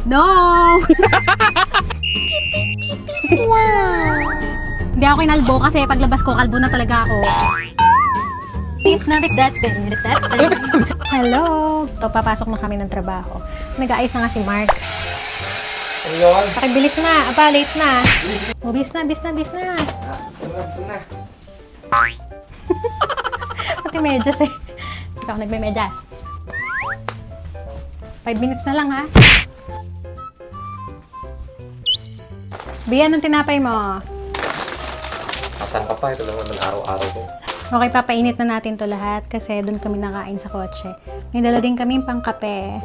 No! Wow! Hindi ako kinalbo kasi paglabas ko, kalbo na talaga ako. It's not that. Hello! Ito, papasok na kami ng trabaho. Nag-aayos na nga si Mark. Ano yun? Pakibilis na. Aba, late na. Oh, bis na. Gusto na. Pati medyas eh. Ikaw nagme-medyas. 5 minutes na lang ha. Biyan, anong tinapay mo? Saan ka pa? Ito lang naman araw-araw ko. Okay, papainit na natin to lahat kasi doon kami nakain sa kotse. May dala din kami pang kape.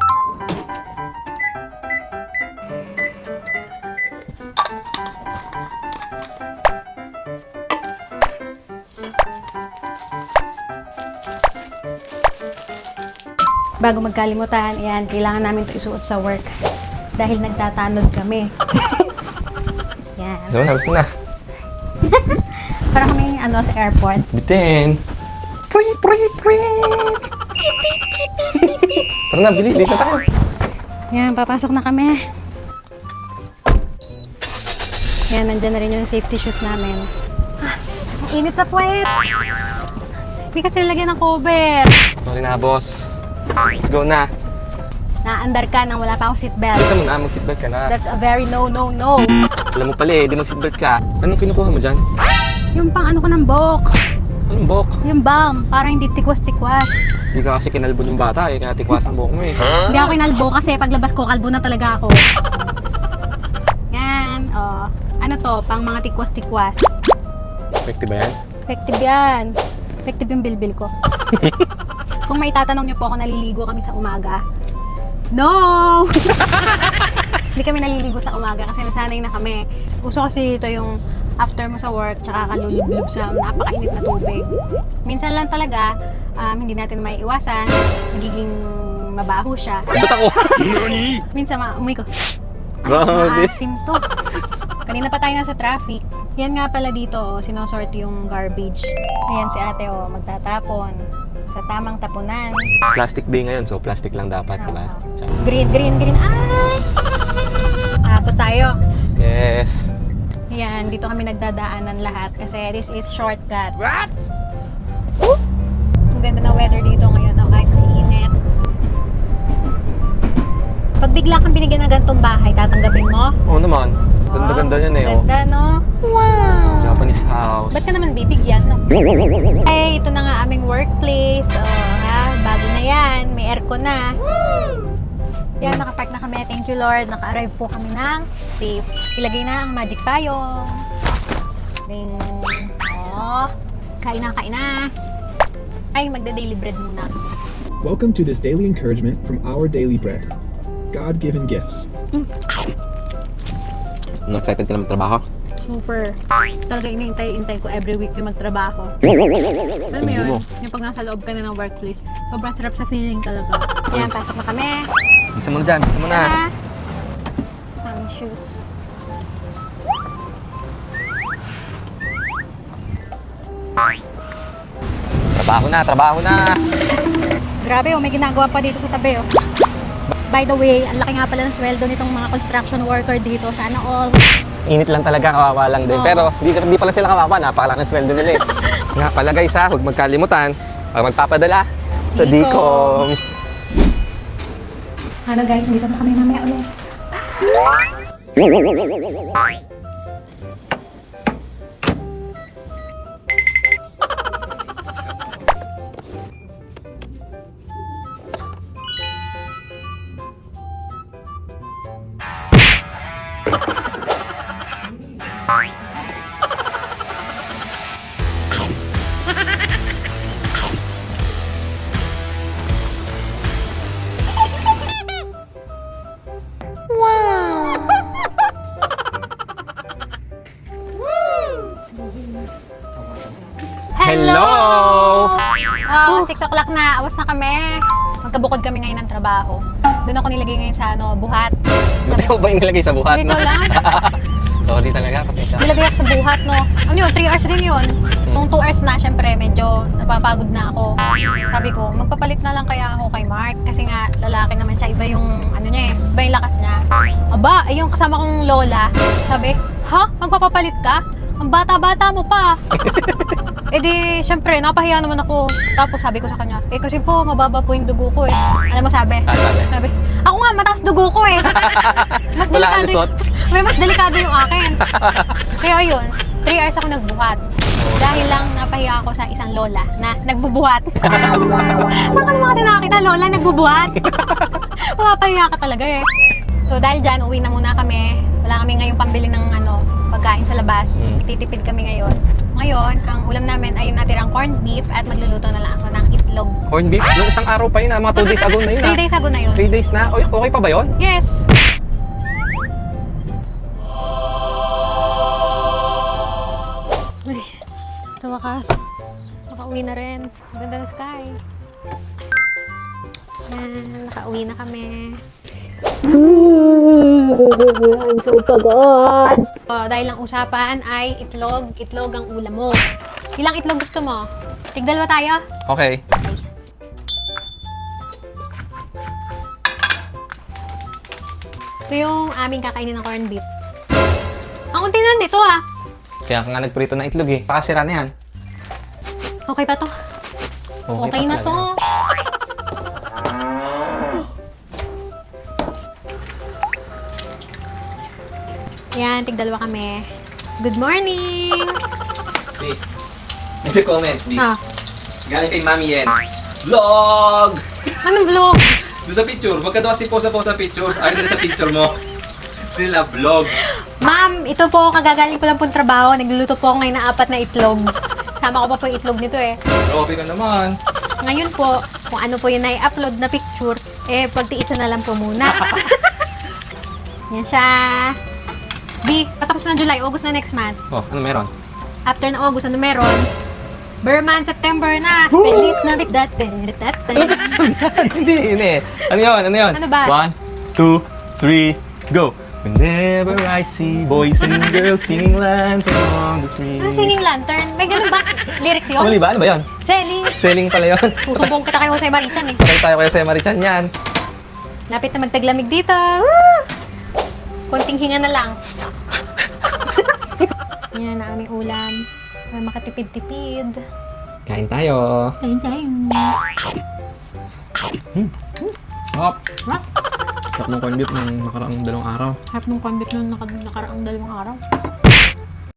Bago magkalimutan, ayan, kailangan namin to isuot sa work. Dahil nagtatanod kami. Yan. Gusto na. Para kami sa airport. Bitin. Pre. Tara na, bili. Late na tayo. Yan, papasok na kami. Yan, nandyan na rin yung safety shoes namin. Ang init sa puwet! Hindi kasi nilagyan ng cover. Sorry na, boss. Let's go na. Naandar ka nang wala pa akong seatbelt. Kita mo na, mag-seatbelt ka na. That's a very no. Alam mo pala di mag-seatbelt ka. Anong kinukuha mo dyan? Yung pang ko ng bok. Anong bok? Yung balm, para hindi tikwas-tikwas. Hindi ka kasi kinalbo yung bata kaya tikwas ang buhok mo eh. Hindi ako kinalbo kasi paglabas ko, kalbo na talaga ako. Yan, oh. Ano to, pang mga tikwas-tikwas. Effective ba yan? Effective yan. Effective yung bilbil ko. Kung may tatanong niyo po ako, naliligo kami sa umaga. No! Hindi kami naliligo sa umaga kasi nasanay na kami. Uso kasi ito yung after mo sa work, tsaka kalulublob sa napakainit na tubig. Minsan lang talaga, hindi natin may iwasan, nagiging mabaho siya. Ba't ako? Minsan umuwi ko, Grabe. maasim to. Kanina pa tayo nasa traffic. Yan nga pala dito, sinosort yung garbage. Ayan si ate, magtatapon sa tamang tapunan. Plastic day ngayon, so plastic lang dapat, diba? Green. Ay! Abot tayo. Yes. Yan, dito kami nagdadaanan lahat kasi this is shortcut. What? Ang ganda ng weather dito ngayon, kahit mainit. Pag bigla kang binigyan ng ganitong bahay, tatanggapin mo? Oo naman. Ganda-ganda yan eh. Ganda, no? Wow! Japanese house. Ba't ka naman bibigyan, no? Ay, ito na nga aming workplace. Bago na yan. May aircon na. Yan, nakapark na kami. Thank you, Lord. Naka-arrive po kami ng safe. Ilagay na ang magic payong. Ding. Kain na. Ay, magda-daily bread muna. Welcome to this daily encouragement from Our Daily Bread. God-given gifts. Excited ka na magtrabaho? Super. Talaga inintay ko every week yung magtrabaho. Alam mo yun, yung pag nasa loob ka na ng workplace, sobrang sarap sa feeling talaga. Yan, pasok na kami. Bisa mo na dyan, bisa mo na. Aming shoes. Trabaho na. Grabe, may ginagawa pa dito sa tabi, By the way, ang laki nga pala ng sweldo nitong mga construction worker dito. Sana all. Init lang talaga, kawawa lang din. Oo. Pero di pala sila kawawa, napakalaki ng sweldo nila eh. Nga pala guys huwag magkalimutan, pag magpapadala sa Dcom. Ano guys, dito na kami mamaya ulit. Hello! 6 o'clock na. Awas na kami. Magkabukod kami ngayon ng trabaho. Doon ako nilagay ngayon sa buhat. Ba't ikaw ba inilagay sa buhat, Hindi ko no? lang. Sorry talaga, pasensya. Nilagay ako sa buhat, no? Ano yun? 3 hours din yun. Nung 2 hours na, syempre, medyo napapagod na ako. Sabi ko, magpapalit na lang kaya ako kay Mark. Kasi nga, lalaki naman siya. Iba yung, iba yung lakas niya. Aba, ay yung kasama kong lola, sabi, ha? Magpapapalit ka? Ang bata-bata mo pa. Eh di, syempre, napahiya naman ako. Tapos sabi ko sa kanya, eh kasi po, mababa po yung dugo ko eh. Alam mo sabi? Sabi? Sabi, ako nga, mataas dugo ko eh. Mas Wala kang delikado lusot? May mas delikado yung akin. Kaya yun, 3 hours ako nagbuhat. Dahil lang napahiya ako sa isang lola na nagbubuhat. Saan ka naman kasi nakakita, lola, nagbubuhat? Mapapahiya ka talaga eh. So dahil dyan, uwi na muna kami. Wala kami ngayong pambili ng pagkain sa labas. Titipid kami ngayon. Ngayon, ang ulam namin ay yung natirang corned beef at magluluto na lang ako ng itlog. Corned beef? Nung isang araw pa yun mga 2 days ago na yun 3 days ago na yun. 3 days na? Okay pa ba yun? Yes! Uy, sa wakas, makauwi na rin. Ang ganda ng sky. Yan, nakauwi na kami. I'm so pagod. Dahil ang usapan ay itlog. Itlog ang ulam mo. Ilang itlog gusto mo? Tigdalawa tayo? Okay. Ito yung aming kakainin ng corned beef. Ang unti na dito ah. Kaya ka nga nagprito ng itlog eh. Pakasira na yan. Okay pa to? Okay pa na talaga. to. Yan, tigdalawa kami. Good morning! Di. May comment, Di. Ah, Galing kay Mami Yen. Vlog! anong vlog? Doon sa picture. Wag ka daw kasi post sa picture. Ayun sa picture mo. Sila vlog. Ma'am, ito po, kagagaling ko lang pong trabaho. Nagluluto po ako ngayon ng 4 na itlog. Sama ko pa po yung itlog nito eh. Okay ka naman. Ngayon po, kung ano po yung nai-upload na picture, eh, pagtiisan na lang po muna. Yan siya. Di, patapos na July, August na next month. Oh, ano meron? After na August, ano meron? Burman, September na. Feliz Navidad. Hindi, yun eh. Ano yun? Ano yun? Ano ba? 1, 2, 3, go! Whenever I see boys and girls singing lantern on the tree. Ano singing lantern? May ganun ba? Lyrics yun? Mali ba? Ano ba yun? Selling. Selling pala yun. Susumbong kita kay Jose Maritan eh. Patay tayo kayo sa Marichan yan. Lapit na magtaglamig dito. Woo! Konting hinga na lang. Yan ang aming ulam. Para makatipid-tipid. Kain tayo. Ayun tayo. Hop. Ha? Sarap ng corned beef ng nakaraang 2 araw. Harap ng corned beef nung nakaraang 2 araw.